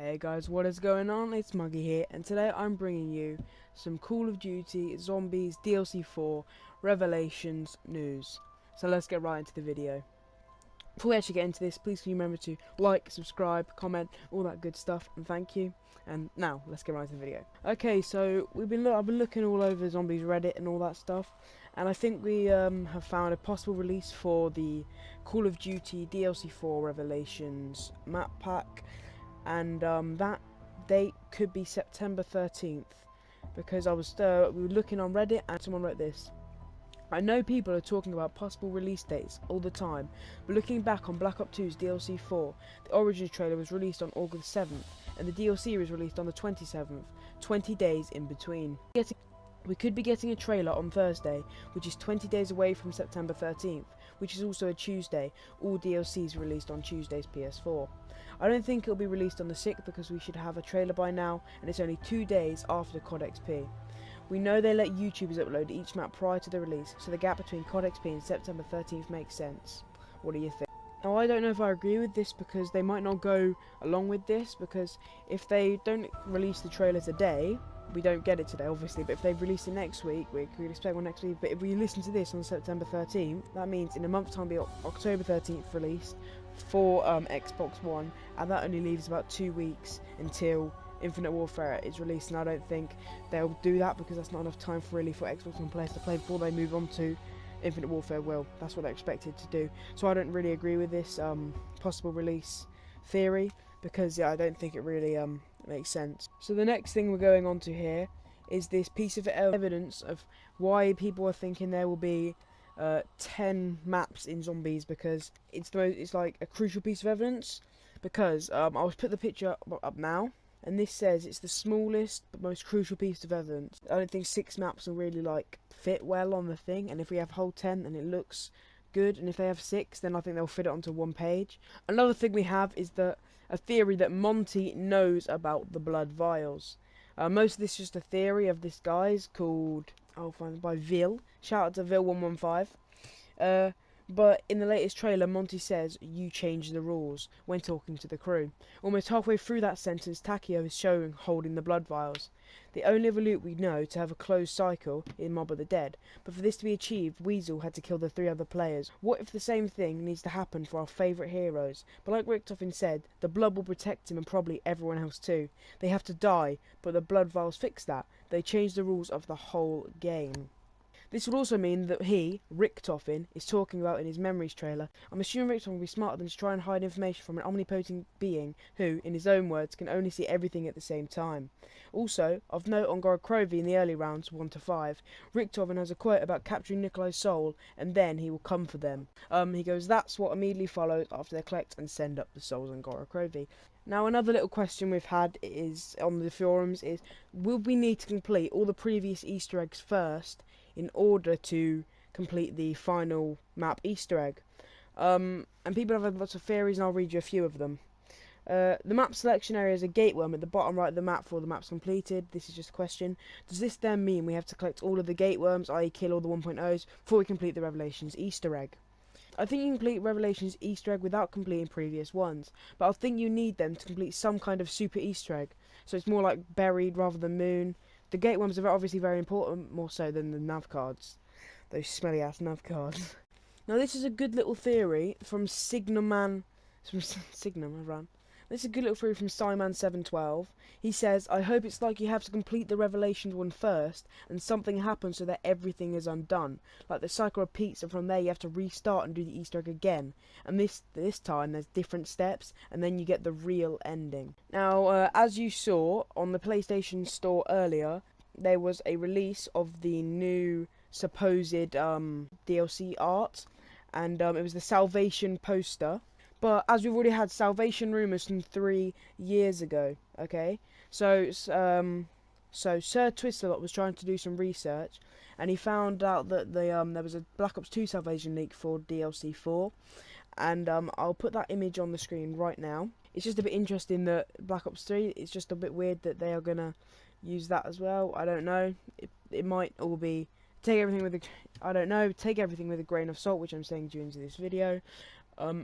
Hey guys, what is going on? It's Muggy here, and today I'm bringing you some Call of Duty Zombies DLC 4 Revelations news. So let's get right into the video. Before we actually get into this, please can you remember to like, subscribe, comment, all that good stuff, and thank you. And now, let's get right into the video. Okay, so I've been looking all over Zombies Reddit and all that stuff, and I think we have found a possible release for the Call of Duty DLC 4 Revelations map pack. And that date could be September 13th, because we were looking on Reddit and someone wrote this. I know people are talking about possible release dates all the time, but looking back on Black Ops 2's DLC 4, the Origins trailer was released on August 7th, and the DLC was released on the 27th, 20 days in between. We could be getting a trailer on Thursday, which is 20 days away from September 13th, which is also a Tuesday. All DLCs released on Tuesday's PS4. I don't think it'll be released on the 6th because we should have a trailer by now, and it's only 2 days after COD XP. We know they let YouTubers upload each map prior to the release, so the gap between COD XP and September 13th makes sense. What do you think? Now, I don't know if I agree with this, because they might not go along with this, because if they don't release the trailer today, we don't get it today obviously, but if they release it next week, we could expect one next week. But if we listen to this on September 13th, that means in a month's time it'll be October 13th released for Xbox One, and that only leaves about 2 weeks until Infinite Warfare is released, and I don't think they'll do that, because that's not enough time for Xbox One players to play before they move on to Infinite Warfare. That's what they're expected to do. So I don't really agree with this possible release theory, because I don't think it really makes sense. So the next thing we're going on to here is this piece of evidence of why people are thinking there will be 10 maps in Zombies, because it's like a crucial piece of evidence, because I'll put the picture up now, and this says it's the smallest but most crucial piece of evidence. I don't think 6 maps will really fit well on the thing, and if we have whole 10 then it looks good, and if they have 6 then I think they'll fit it onto one page. Another thing we have is that a theory that Monty knows about the blood vials. Most of this is just a theory of this guy's called, I'll find it, by Vil. Shout out to Vil115. But in the latest trailer, Monty says, "You changed the rules," when talking to the crew. Almost halfway through that sentence, Takeo is shown holding the blood vials. The only other loot we know to have a closed cycle in Mob of the Dead, but for this to be achieved, Weasel had to kill the 3 other players. What if the same thing needs to happen for our favourite heroes? But like Richtofen said, the blood will protect him and probably everyone else too. They have to die, but the blood vials fix that. They changed the rules of the whole game. This would also mean that he, Richtofen, is talking about in his Memories trailer. I'm assuming Richtofen will be smarter than to try and hide information from an omnipotent being who, in his own words, can only see everything at the same time. Also, of note on Gorokrovi in the early rounds, 1 to 5, Richtofen has a quote about capturing Nikolai's soul, and then he will come for them. He goes, that's what immediately follows after they collect and send up the souls on Gorokrovi. Now, another little question we've had is on the forums is, will we need to complete all the previous Easter eggs first in order to complete the final map Easter egg? And people have had lots of theories, and I'll read you a few of them. The map selection area is a gateworm at the bottom right of the map for the map's completed. This is just a question. Does this then mean we have to collect all of the gateworms, i.e. kill all the 1.0s, before we complete the Revelations Easter egg? I think you can complete Revelations Easter egg without completing previous ones, but I think you need them to complete some kind of super Easter egg, so it's more like Buried rather than Moon. The gateworms are obviously very important, more so than the nav cards. Those smelly ass nav cards. Now this is a good little theory from Signaman. This is a good little theory from Simon712. He says, I hope it's like you have to complete the Revelations one first, and something happens so that everything is undone. Like the cycle repeats, and from there you have to restart and do the Easter egg again. And this time there's different steps, and then you get the real ending. Now, as you saw on the PlayStation Store earlier, there was a release of the new supposed DLC art, and it was the Salvation poster. But as we've already had Salvation rumours from 3 years ago, okay? So Sir Twistlelot was trying to do some research, and he found out that there was a Black Ops 2 Salvation leak for DLC 4, and I'll put that image on the screen right now. It's just a bit interesting that Black Ops 3, it's just a bit weird that they are going to use that as well. I don't know. It might all be... take everything with a grain of salt, which I'm saying during this video.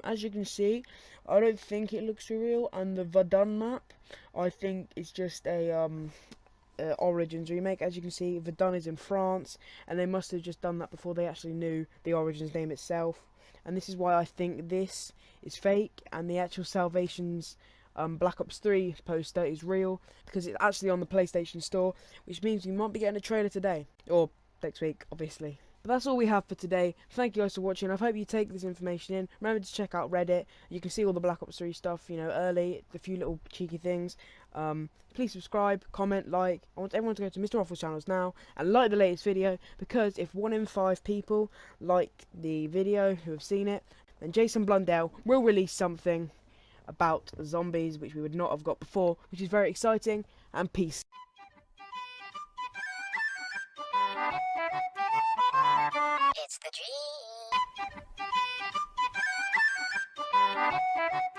As you can see, I don't think it looks real, and the Verdun map, I think it's just a Origins remake. As you can see, Verdun is in France, and they must have just done that before they actually knew the Origins name itself. And this is why I think this is fake, and the actual Salvation's Black Ops 3 poster is real, because it's actually on the PlayStation Store, which means you might be getting a trailer today, or next week, obviously. But that's all we have for today. Thank you guys for watching. I hope you take this information in. Remember to check out Reddit. You can see all the Black Ops 3 stuff, you know, early, a few little cheeky things. Please subscribe, comment, like. I want everyone to go to Mr. Waffles channels now and like the latest video, because if 1 in 5 people like the video who have seen it, then Jason Blundell will release something about zombies which we would not have got before, which is very exciting. And peace. It's the dream.